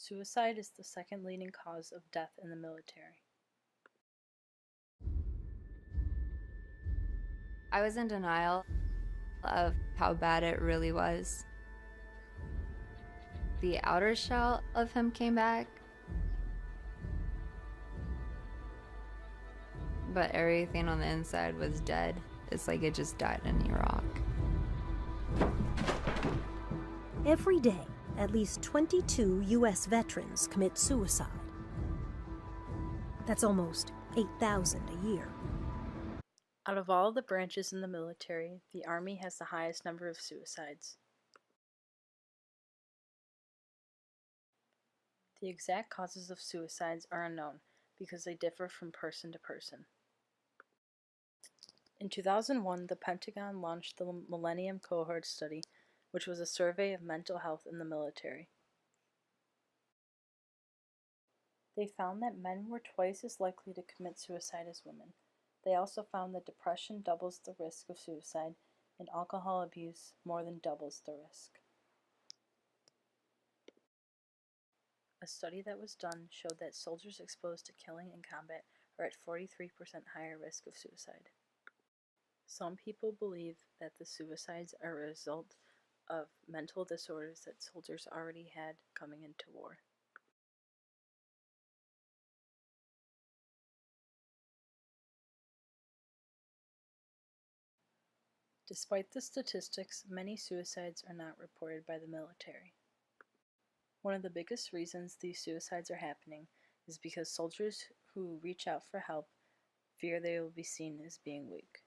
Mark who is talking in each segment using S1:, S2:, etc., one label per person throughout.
S1: Suicide is the second leading cause of death in the military.
S2: I was in denial of how bad it really was. The outer shell of him came back, but everything on the inside was dead. It's like it just died in Iraq.
S3: Every day, at least 22 U.S. veterans commit suicide. That's almost 8,000 a year.
S1: Out of all the branches in the military, the Army has the highest number of suicides. The exact causes of suicides are unknown because they differ from person to person. In 2001, the Pentagon launched the Millennium Cohort Study, which was a survey of mental health in the military. They found that men were twice as likely to commit suicide as women. They also found that depression doubles the risk of suicide, and alcohol abuse more than doubles the risk. A study that was done showed that soldiers exposed to killing in combat are at 43% higher risk of suicide. Some people believe that the suicides are a result of mental disorders that soldiers already had coming into war. Despite the statistics, many suicides are not reported by the military. One of the biggest reasons these suicides are happening is because soldiers who reach out for help fear they will be seen as being weak.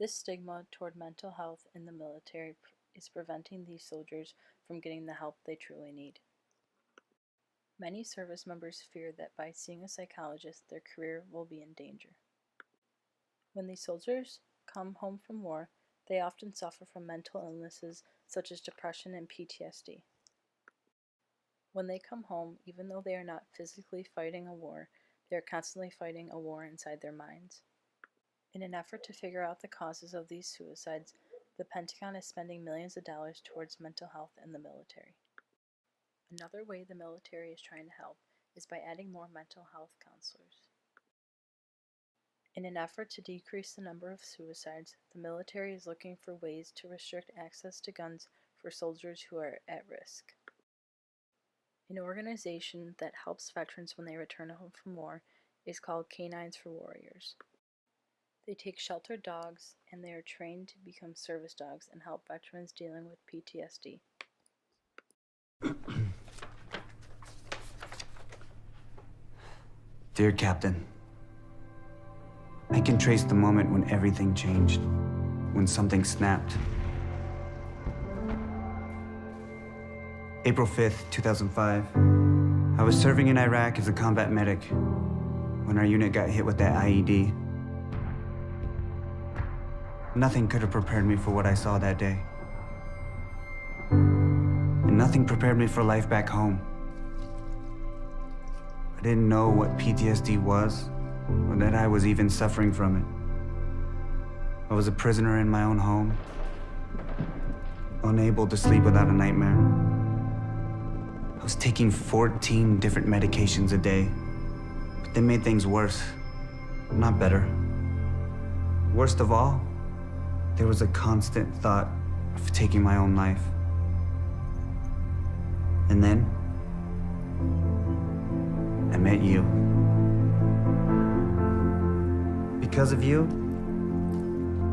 S1: This stigma toward mental health in the military is preventing these soldiers from getting the help they truly need. Many service members fear that by seeing a psychologist, their career will be in danger. When these soldiers come home from war, they often suffer from mental illnesses such as depression and PTSD. When they come home, even though they are not physically fighting a war, they are constantly fighting a war inside their minds. In an effort to figure out the causes of these suicides, the Pentagon is spending millions of dollars towards mental health in the military. Another way the military is trying to help is by adding more mental health counselors. In an effort to decrease the number of suicides, the military is looking for ways to restrict access to guns for soldiers who are at risk. An organization that helps veterans when they return home from war is called Canines for Warriors. They take sheltered dogs and they are trained to become service dogs and help veterans dealing with PTSD.
S4: Dear Captain, I can trace the moment when everything changed, when something snapped. April 5th, 2005. I was serving in Iraq as a combat medic when our unit got hit with that IED. Nothing could have prepared me for what I saw that day. And nothing prepared me for life back home. I didn't know what PTSD was, or that I was even suffering from it. I was a prisoner in my own home, unable to sleep without a nightmare. I was taking 14 different medications a day, but they made things worse, not better. Worst of all, there was a constant thought of taking my own life. And then, I met you. Because of you,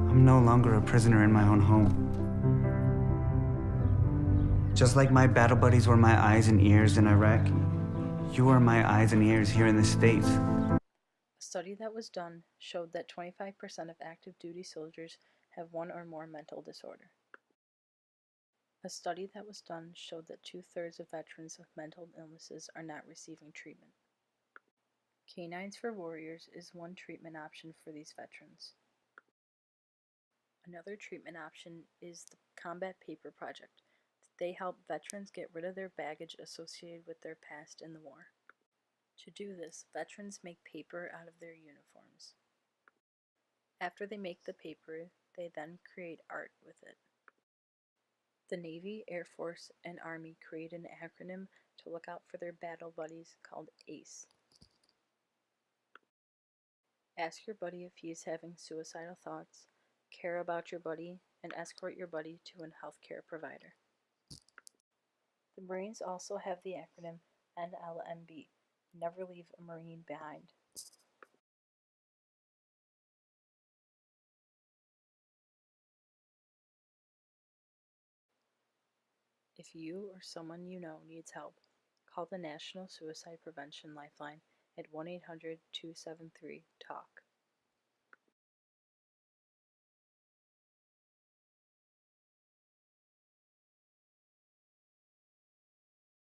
S4: I'm no longer a prisoner in my own home. Just like my battle buddies were my eyes and ears in Iraq, you are my eyes and ears here in the States.
S1: A study that was done showed that 25% of active duty soldiers have one or more mental disorder. A study that was done showed that 2/3 of veterans with mental illnesses are not receiving treatment. Canines for Warriors is one treatment option for these veterans. Another treatment option is the Combat Paper Project. They help veterans get rid of their baggage associated with their past in the war. To do this, veterans make paper out of their uniforms. After they make the paper, they then create art with it. The Navy, Air Force, and Army created an acronym to look out for their battle buddies called ACE. Ask your buddy if he is having suicidal thoughts, care about your buddy, and escort your buddy to a healthcare provider. The Marines also have the acronym NLMB, Never Leave a Marine Behind. If you or someone you know needs help, call the National Suicide Prevention Lifeline at 1-800-273-TALK.